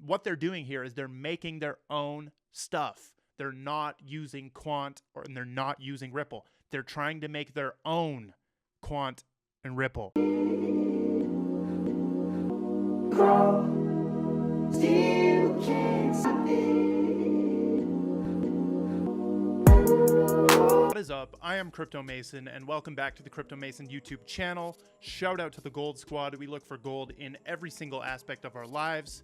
what they're doing here is they're making their own stuff. They're not using Quant and they're not using Ripple. They're trying to make their own Quant and Ripple. What is up? I am Crypto Mason and welcome back to the Crypto Mason YouTube channel. Shout out to the Gold Squad. We look for gold in every single aspect of our lives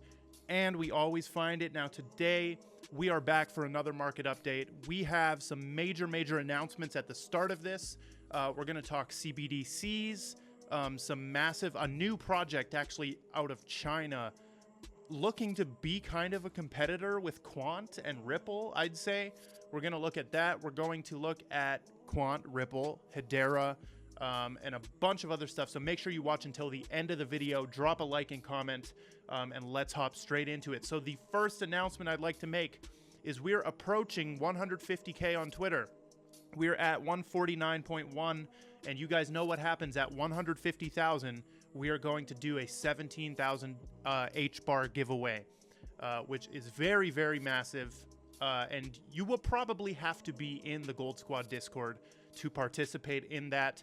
and we always find it. Now today we are back for another market update. We have some major announcements at the start of this. We're going to talk CBDCs, a new project actually out of China looking to be kind of a competitor with Quant and Ripple, I'd say. We're going to look at that. We're going to look at Quant, Ripple, Hedera, and a bunch of other stuff. So make sure you watch until the end of the video. Drop a like and comment, and let's hop straight into it. So the first announcement I'd like to make is we're approaching 150K on Twitter. We're at 149.1, and you guys know what happens at 150,000. We are going to do a 17,000 H-bar giveaway, which is very massive. And you will probably have to be in the Gold Squad Discord to participate in that.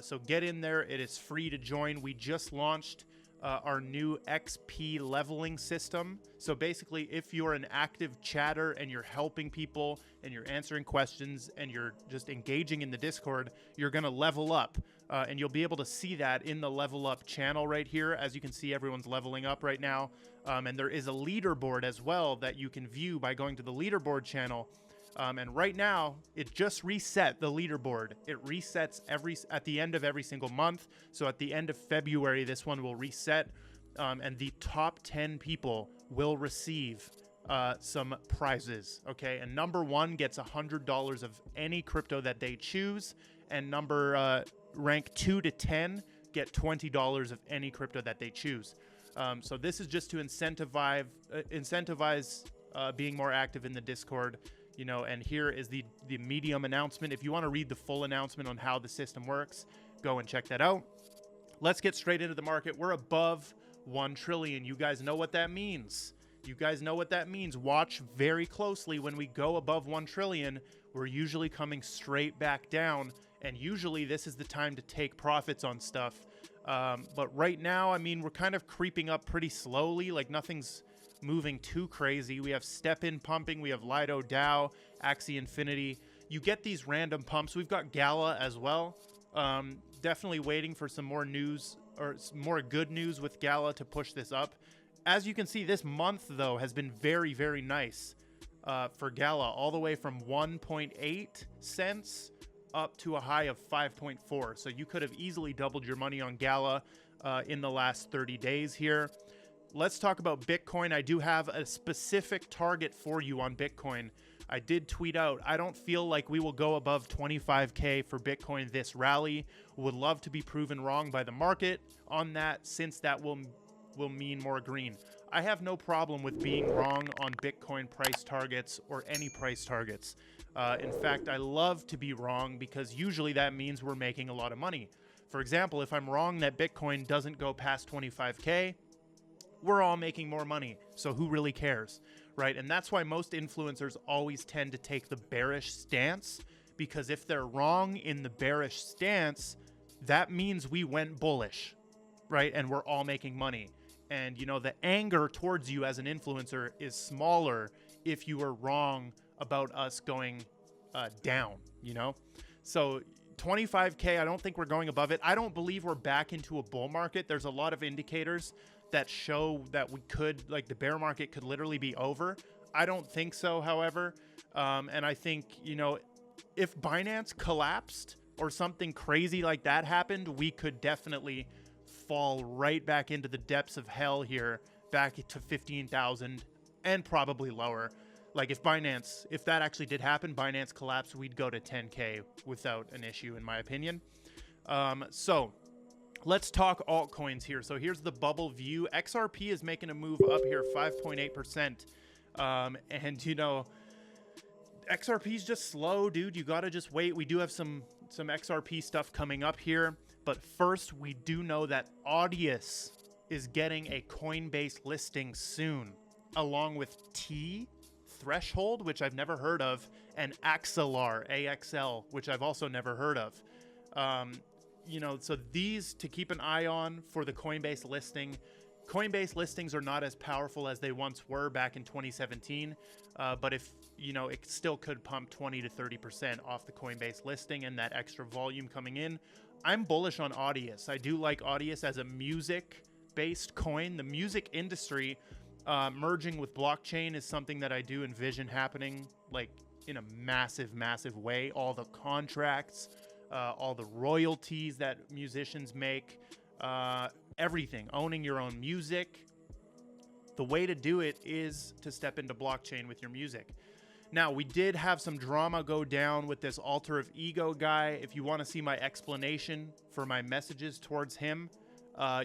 So get in there. It is free to join. We just launched our new XP leveling system. So basically, if you're an active chatter and you're helping people and you're answering questions and you're just engaging in the Discord, you're going to level up. And you'll be able to see that in the level up channel right here. As you can see, everyone's leveling up right now. And there is a leaderboard as well that you can view by going to the leaderboard channel. And right now, it just reset the leaderboard. It resets at the end of every single month. So at the end of February, this one will reset. And the top 10 people will receive some prizes, okay? And number one gets $100 of any crypto that they choose. And rank 2 to 10 get $20 of any crypto that they choose. So this is just to incentivize being more active in the Discord, you know. And here is the medium announcement. If you want to read the full announcement on how the system works, go and check that out. Let's get straight into the market. We're above 1 trillion. You guys know what that means. Watch very closely. When we go above 1 trillion, we're usually coming straight back down. And usually this is the time to take profits on stuff. But right now, I mean, we're kind of creeping up pretty slowly. Like nothing's moving too crazy. We have step-in pumping. We have Lido DAO, Axie Infinity. You get these random pumps. We've got Gala as well. Definitely waiting for some more news or more good news with Gala to push this up. As you can see, this month, though, has been very nice for Gala, all the way from 1.8 cents up to a high of 5.4. So you could have easily doubled your money on Gala in the last 30 days here. Let's talk about Bitcoin. I do have a specific target for you on Bitcoin. I did tweet out, I don't feel like we will go above 25K for Bitcoin this rally. Would love to be proven wrong by the market on that, since that will mean more green. I have no problem with being wrong on Bitcoin price targets or any price targets. In fact, I love to be wrong because usually that means we're making a lot of money. For example, if I'm wrong that Bitcoin doesn't go past 25K, we're all making more money. So who really cares, right? And that's why most influencers always tend to take the bearish stance, because if they're wrong in the bearish stance, that means we went bullish, right? And we're all making money. And, you know, the anger towards you as an influencer is smaller if you are wrong about us going down, you know? So 25K, I don't think we're going above it. I don't believe we're back into a bull market. There's a lot of indicators that show that we could, like, the bear market could literally be over. I don't think so, however. And I think, you know, if Binance collapsed or something crazy like that happened, we could definitely fall right back into the depths of hell here, back to 15,000 and probably lower. Like if that actually did happen, Binance collapsed, we'd go to 10K without an issue, in my opinion. So let's talk altcoins here. So here's the bubble view. XRP is making a move up here, 5.8%. And you know, XRP is just slow, dude. You got to just wait. We do have some XRP stuff coming up here. But first, we do know that Audius is getting a Coinbase listing soon. along with T, threshold, which I've never heard of, and Axelar, AXL, which I've also never heard of. So these to keep an eye on for the Coinbase listing. Coinbase listings are not as powerful as they once were back in 2017, but if it still could pump 20 to 30% off the Coinbase listing and that extra volume coming in. I'm bullish on Audius. I do like Audius as a music-based coin. The music industry merging with blockchain is something that I do envision happening like in a massive, massive way. All the contracts, all the royalties that musicians make, everything, owning your own music. The way to do it is to step into blockchain with your music. Now, we did have some drama go down with this alter of ego guy. If you want to see my explanation for my messages towards him,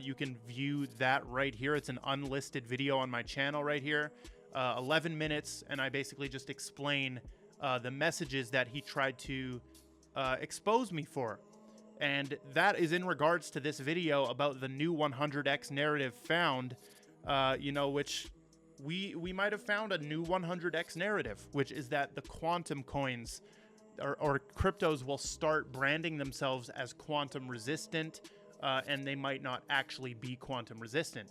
you can view that right here. It's an unlisted video on my channel right here, 11 minutes, and I basically just explain the messages that he tried to expose me for. And that is in regards to this video about the new 100x narrative found, which we might have found a new 100x narrative, which is that the quantum coins or cryptos will start branding themselves as quantum resistant, and they might not actually be quantum resistant.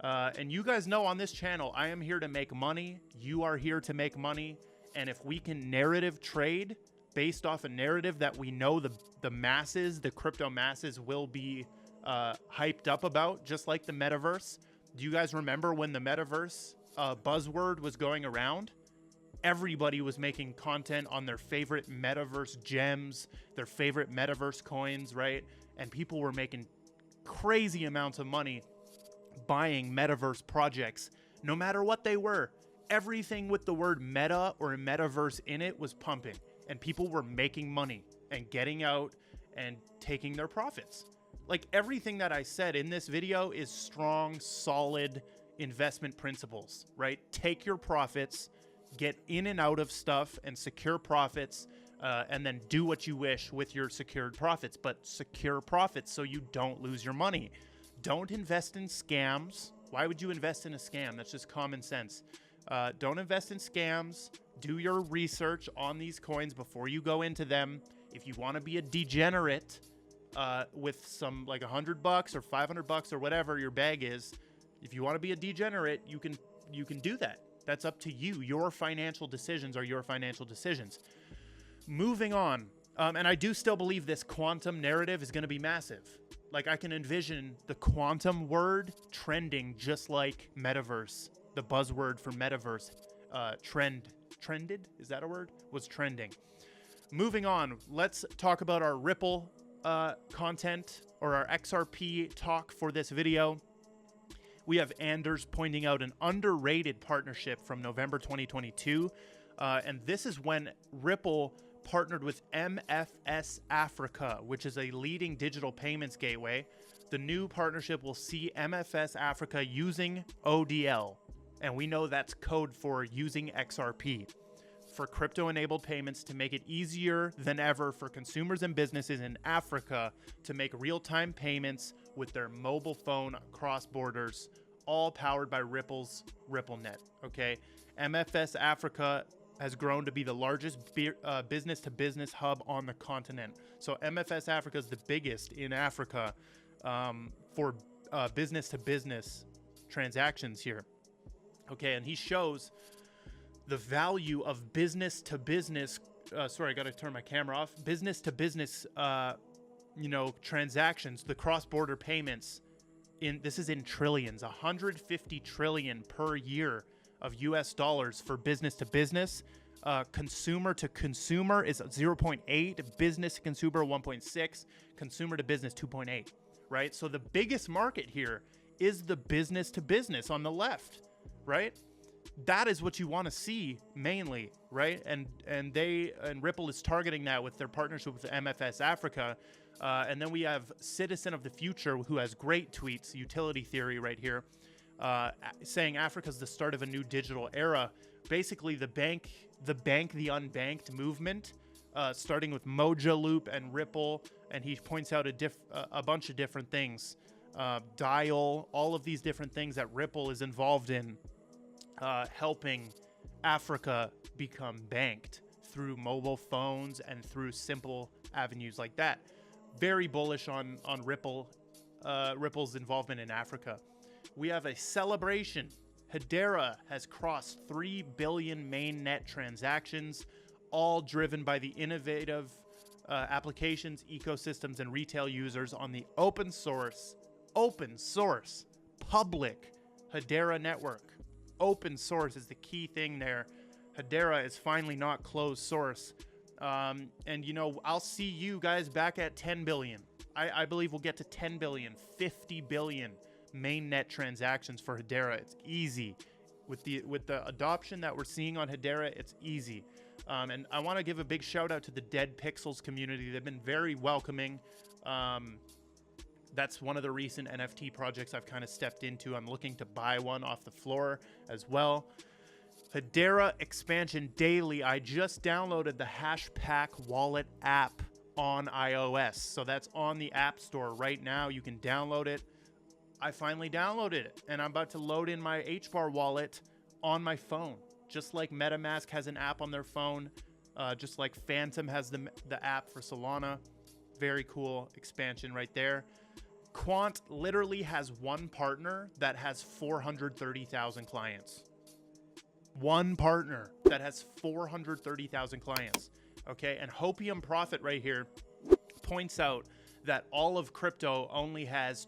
And you guys know on this channel, I am here to make money. You are here to make money. And if we can narrative trade based off a narrative that we know the masses, the crypto masses will be hyped up about, just like the metaverse. Do you guys remember when the metaverse buzzword was going around? Everybody was making content on their favorite metaverse gems, their favorite metaverse coins, right? And people were making crazy amounts of money buying metaverse projects, no matter what they were. Everything with the word meta or metaverse in it was pumping, and people were making money and getting out and taking their profits. Like everything that I said in this video is strong, solid investment principles, right? Take your profits, get in and out of stuff and secure profits, and then do what you wish with your secured profits, but secure profits so you don't lose your money. Don't invest in scams. Why would you invest in a scam? That's just common sense. Don't invest in scams. Do your research on these coins before you go into them. If you want to be a degenerate with some like $100 or $500 or whatever your bag is, if you want to be a degenerate, you can do that. That's up to you. Your financial decisions are your financial decisions. Moving on, and I do still believe this quantum narrative is going to be massive. Like I can envision the quantum word trending just like metaverse. The buzzword for metaverse trended, is that a word? Was trending. Moving on, let's talk about our Ripple content or our XRP talk for this video. We have Anders pointing out an underrated partnership from November 2022. And this is when Ripple partnered with MFS Africa, which is a leading digital payments gateway. The new partnership will see MFS Africa using ODL. And we know that's code for using XRP for crypto-enabled payments to make it easier than ever for consumers and businesses in Africa to make real-time payments with their mobile phone across borders, all powered by Ripple's RippleNet, okay? MFS Africa has grown to be the largest business-to-business hub on the continent. So MFS Africa is the biggest in Africa for business-to-business transactions here. Okay, and he shows the value of business-to-business. Sorry, I got to turn my camera off. Business-to-business, transactions, the cross-border payments. This is in trillions, 150 trillion per year of US dollars for business to business. Consumer to consumer is 0.8, business to consumer 1.6, consumer to business 2.8, right? So the biggest market here is the business to business on the left, right? That is what you want to see mainly, right? And Ripple is targeting that with their partnership with MFS Africa. And then we have Citizen of the Future, who has great tweets, utility theory right here, saying Africa's the start of a new digital era. Basically, the unbanked movement, starting with Mojo Loop and Ripple, and he points out a bunch of different things. Dial, all of these different things that Ripple is involved in. helping Africa become banked through mobile phones and through simple avenues like that. Very bullish on Ripple's involvement in Africa. We have a celebration. Hedera has crossed 3 billion mainnet transactions, all driven by the innovative applications, ecosystems, and retail users on the open source, public Hedera network. Open source is the key thing there. Hedera is finally not closed source. And, you know, I'll see you guys back at 10 billion. I believe we'll get to 10 billion, 50 billion mainnet transactions for Hedera. It's easy. With the adoption that we're seeing on Hedera, it's easy. And I want to give a big shout out to the Dead Pixels community. They've been very welcoming. That's one of the recent NFT projects I've kind of stepped into. I'm looking to buy one off the floor as well. Hedera expansion daily. I just downloaded the Hashpack wallet app on iOS. So that's on the App Store right now. You can download it. I finally downloaded it, and I'm about to load in my HBAR wallet on my phone. Just like MetaMask has an app on their phone, just like Phantom has the app for Solana. Very cool expansion right there. Quant literally has one partner that has 430,000 clients. One partner that has 430,000 clients. Okay, and Hopium Profit right here points out that all of crypto only has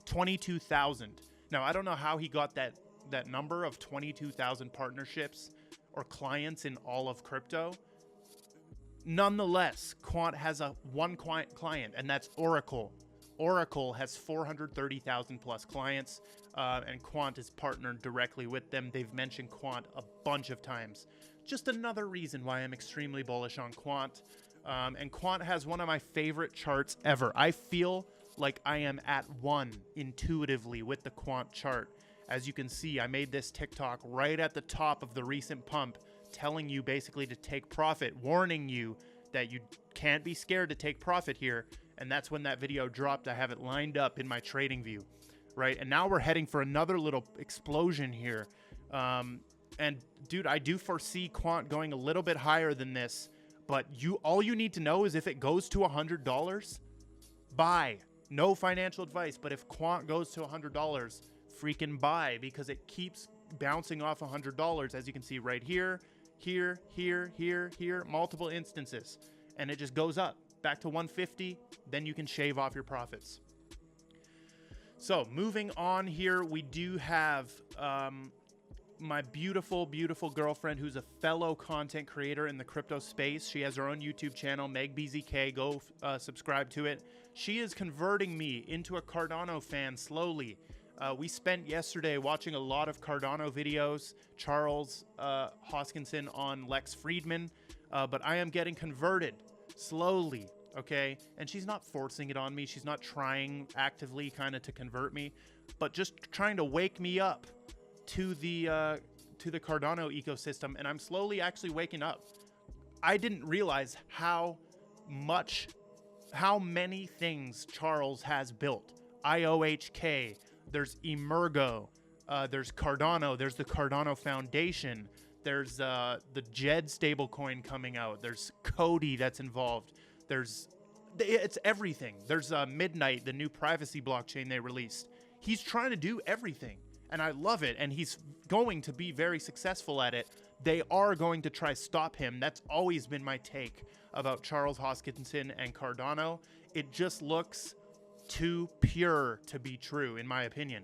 22,000. Now, I don't know how he got that number of 22,000 partnerships or clients in all of crypto. Nonetheless, Quant has one client, and that's Oracle. Oracle has 430,000 plus clients, and Quant is partnered directly with them. They've mentioned Quant a bunch of times. Just another reason why I'm extremely bullish on Quant. And Quant has one of my favorite charts ever. I feel like I am at one intuitively with the Quant chart. As you can see, I made this TikTok right at the top of the recent pump, telling you basically to take profit, warning you that you can't be scared to take profit here. And that's when that video dropped. I have it lined up in my trading view, right? And now we're heading for another little explosion here. And dude, I do foresee Quant going a little bit higher than this. But all you need to know is if it goes to $100, buy. No financial advice, but if Quant goes to $100, freaking buy, because it keeps bouncing off $100, as you can see right here, multiple instances. And it just goes up back to 150, then you can shave off your profits. So moving on here, we do have my beautiful, beautiful girlfriend who's a fellow content creator in the crypto space. She has her own YouTube channel, MegBZK. Go subscribe to it. She is converting me into a Cardano fan slowly. We spent yesterday watching a lot of Cardano videos, Charles Hoskinson on Lex Friedman, but I am getting converted slowly, okay? And she's not forcing it on me. She's not trying actively kind of to convert me, but just trying to wake me up to the Cardano ecosystem, and I'm slowly actually waking up. I didn't realize how many things Charles has built. IOHK, there's Emergo, there's Cardano, there's the Cardano Foundation, there's the JED stablecoin coming out, there's Cody that's involved, it's everything. There's Midnight, the new privacy blockchain they released. He's trying to do everything. And I love it, and he's going to be very successful at it. They are going to try stop him. That's always been my take about Charles Hoskinson and Cardano. It just looks too pure to be true, in my opinion.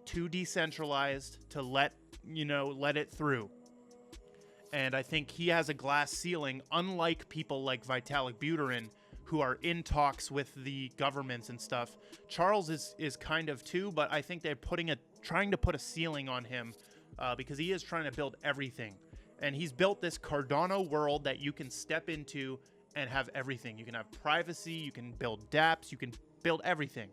Too decentralized to let it through. And I think he has a glass ceiling, unlike people like Vitalik Buterin, who are in talks with the governments and stuff. Charles is kind of too, but I think they're trying to put a ceiling on him because he is trying to build everything. And he's built this Cardano world that you can step into and have everything. You can have privacy, you can build dApps, you can build everything.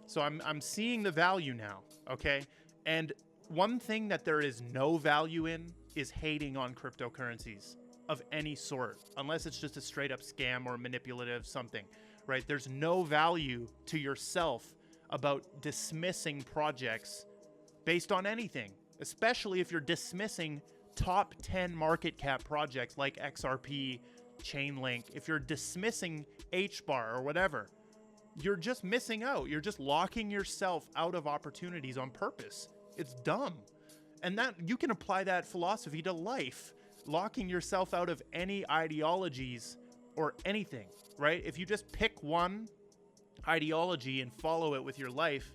So I'm seeing the value now, okay? And one thing that there is no value in is hating on cryptocurrencies of any sort, unless it's just a straight up scam or manipulative something, right? There's no value to yourself about dismissing projects based on anything. especially if you're dismissing top 10 market cap projects like XRP, Chainlink. If you're dismissing HBAR or whatever, you're just missing out. You're just locking yourself out of opportunities on purpose. It's dumb. And that you can apply that philosophy to life, locking yourself out of any ideologies or anything, right? If you just pick one ideology and follow it with your life,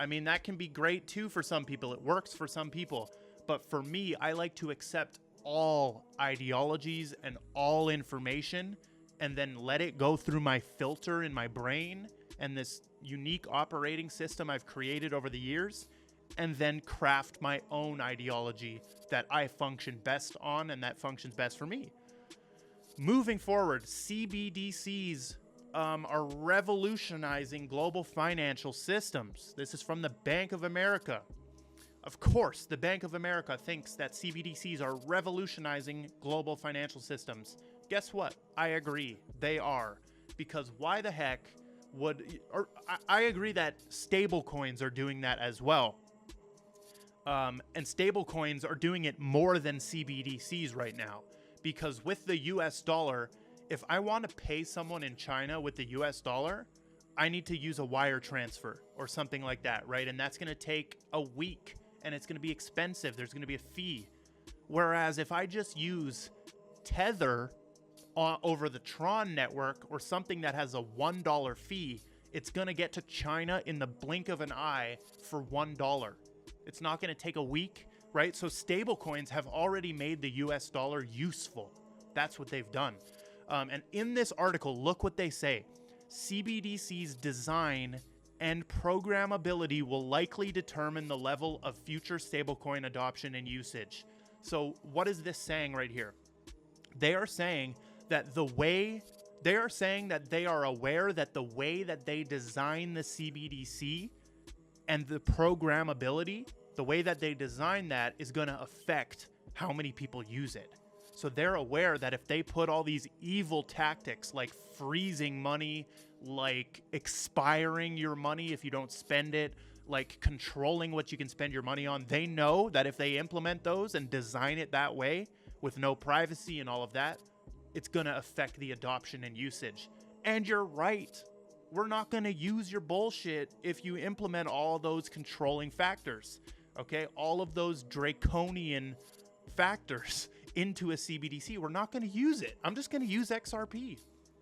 I mean, that can be great too for some people. It works for some people. But for me, I like to accept all ideologies and all information and then let it go through my filter in my brain and this unique operating system I've created over the years, and then craft my own ideology that I function best on and that functions best for me. Moving forward, CBDCs are revolutionizing global financial systems. This is from the Bank of America. Of course, the Bank of America thinks that CBDCs are revolutionizing global financial systems. Guess what? I agree. They are. Because why the heck would... I agree that stable coins are doing that as well. And stable coins are doing it more than CBDCs right now. Because with the US dollar, if I want to pay someone in China with the US dollar, I need to use a wire transfer or something like that, right? And that's going to take a week and it's going to be expensive. There's going to be a fee. Whereas if I just use Tether over the Tron network or something that has a $1 fee, it's going to get to China in the blink of an eye for $1. It's not going to take a week, right? So stablecoins have already made the US dollar useful. That's what they've done. And in this article, look what they say. CBDC's design and programmability will likely determine the level of future stablecoin adoption and usage. So what is this saying right here? They are saying that they are aware that the way that they design the CBDC and the programmability, the way that they design that is going to affect how many people use it. So they're aware that if they put all these evil tactics like freezing money, like expiring your money if you don't spend it, like controlling what you can spend your money on, they know that if they implement those and design it that way with no privacy and all of that, it's going to affect the adoption and usage. And you're right. We're not going to use your bullshit if you implement all those controlling factors, okay? All of those draconian factors into a CBDC. We're not going to use it. I'm just going to use XRP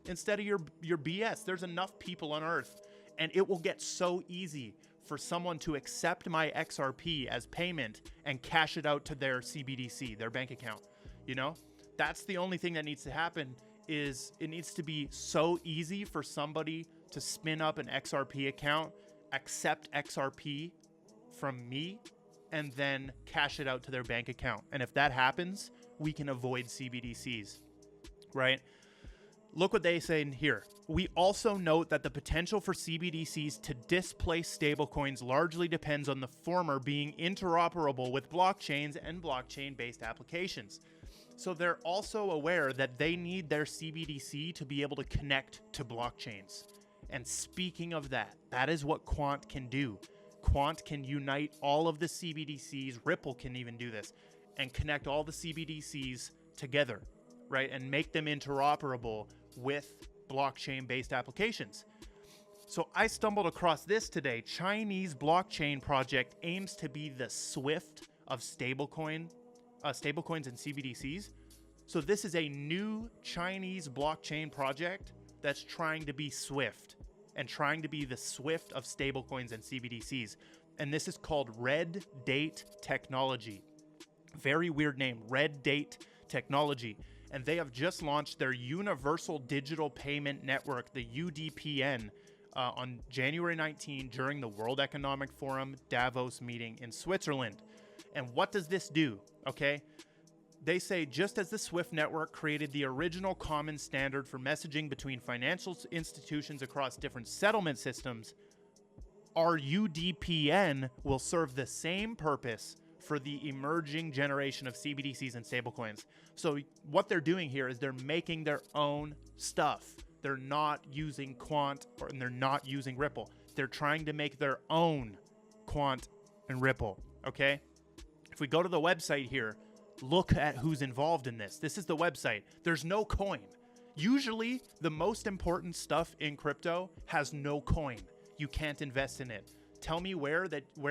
instead of your BS. There's enough people on Earth, and it will get so easy for someone to accept my XRP as payment and cash it out to their CBDC, their bank account. You know, that's the only thing that needs to happen. Is it needs to be so easy for somebody to spin up an XRP account, accept XRP from me, and then cash it out to their bank account. And if that happens, we can avoid CBDCs, right? Look what they say in here. We also note that the potential for CBDCs to displace stablecoins largely depends on the former being interoperable with blockchains and blockchain-based applications. So they're also aware that they need their CBDC to be able to connect to blockchains. And speaking of that, that is what Quant can do. Quant can unite all of the CBDCs, Ripple can even do this, and connect all the CBDCs together, right? And make them interoperable with blockchain-based applications. So I stumbled across this today. Chinese blockchain project aims to be the SWIFT of stablecoins and CBDCs. So this is a new Chinese blockchain project that's trying to be SWIFT and trying to be the SWIFT of stablecoins and CBDCs. And this is called Red Date Technology. Very weird name, Red Date Technology. And they have just launched their Universal Digital Payment Network, the UDPN, on January 19 during the World Economic Forum Davos meeting in Switzerland. And what does this do? Okay, they say just as the SWIFT network created the original common standard for messaging between financial institutions across different settlement systems, our UDPN will serve the same purpose for the emerging generation of CBDCs and stablecoins. So what they're doing here is they're making their own stuff. They're not using Quant and they're not using Ripple. They're trying to make their own Quant and Ripple, okay? If we go to the website here, look at who's involved in this. This is the website. There's no coin. Usually, the most important stuff in crypto has no coin. You can't invest in it. Tell me where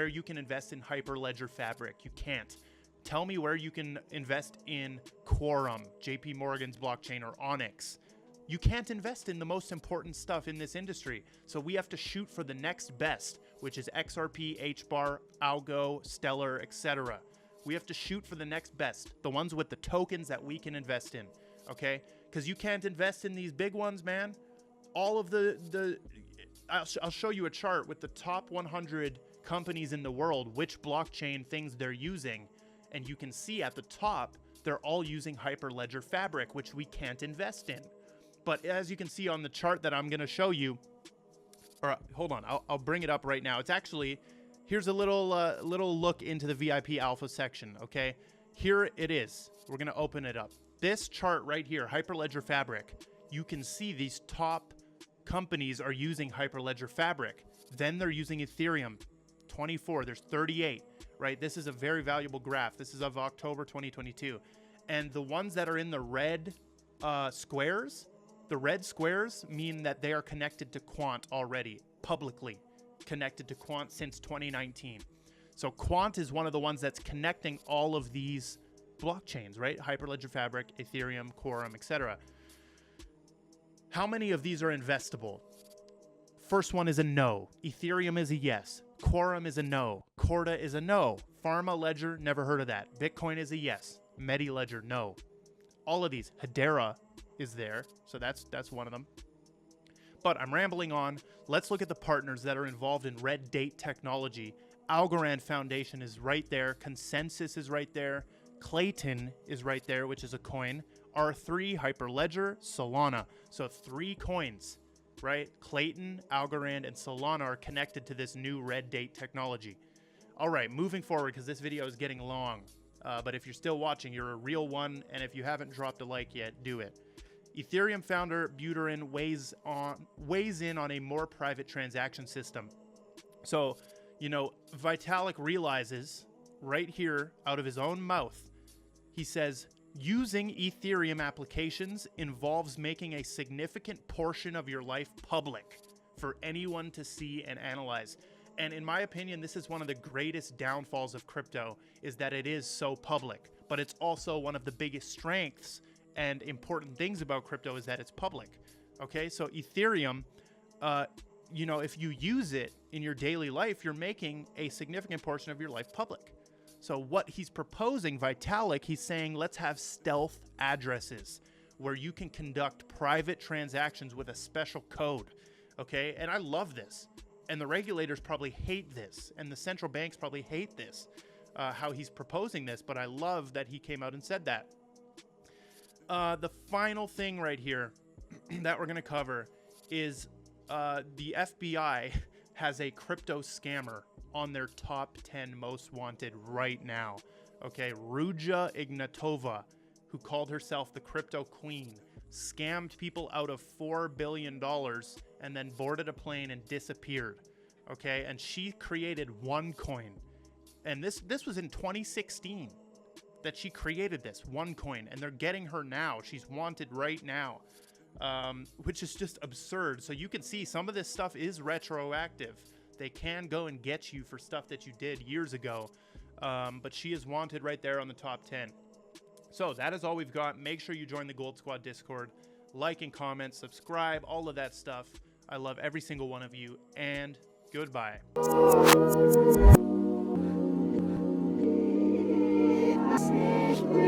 you can invest in Hyperledger Fabric. You can't. Tell me where you can invest in Quorum, JP Morgan's blockchain, or Onyx. You can't invest in the most important stuff in this industry. So we have to shoot for the next best, which is XRP, HBAR, Algo, Stellar, etc. We have to shoot for the next best, the ones with the tokens that we can invest in, okay? Because you can't invest in these big ones, man. All of I'll show you a chart with the top 100 companies in the world, which blockchain things they're using. And you can see at the top, they're all using Hyperledger Fabric, which we can't invest in. But as you can see on the chart that I'm going to show you, or hold on, I'll bring it up right now. It's actually, here's a little look into the VIP Alpha section, okay? Here it is. We're going to open it up. This chart right here, Hyperledger Fabric, you can see these top companies are using Hyperledger Fabric. Then they're using Ethereum, 24. There's 38, right? This is a very valuable graph. This is of October 2022. And the ones that are in the red squares, the red squares mean that they are connected to Quant already, publicly connected to Quant since 2019. So Quant is one of the ones that's connecting all of these blockchains, right? Hyperledger Fabric, Ethereum, Quorum, etc. How many of these are investable? First one is a no. Ethereum is a yes. Quorum is a no. Corda is a no. Pharma Ledger, never heard of that. Bitcoin is a yes. MediLedger, no. All of these. Hedera is there, so that's one of them. But I'm rambling on. Let's look at the partners that are involved in Red Date Technology. Algorand Foundation is right there. Consensus is right there. Clayton is right there, which is a coin. R3, Hyperledger, Solana. So 3 coins, right? Clayton, Algorand, and Solana are connected to this new Red Date technology. All right, moving forward, because this video is getting long. But if you're still watching, you're a real one. And if you haven't dropped a like yet, do it. Ethereum founder Buterin weighs in on a more private transaction system. So, you know, Vitalik realizes right here out of his own mouth, he says, using Ethereum applications involves making a significant portion of your life public for anyone to see and analyze. And in my opinion, this is one of the greatest downfalls of crypto, is that it is so public. But it's also one of the biggest strengths and important things about crypto is that it's public. Okay, so Ethereum, you know, if you use it in your daily life, you're making a significant portion of your life public. So what he's proposing, Vitalik, he's saying, let's have stealth addresses where you can conduct private transactions with a special code. Okay, and I love this. And the regulators probably hate this, and the central banks probably hate this, how he's proposing this, but I love that he came out and said that. The final thing right here that we're going to cover is the FBI has a crypto scammer on their top 10 most wanted right now. Okay, Ruja Ignatova, who called herself the crypto queen, scammed people out of $4 billion and then boarded a plane and disappeared. Okay, and she created OneCoin. And this was in 2016 that she created this OneCoin, and they're getting her now. She's wanted right now, which is just absurd. So you can see some of this stuff is retroactive. They can go and get you for stuff that you did years ago, but she is wanted right there on the top 10. So that is all we've got. Make sure you join the Gold Squad Discord, like and comment, subscribe, all of that stuff. I love every single one of you, and goodbye. Yes.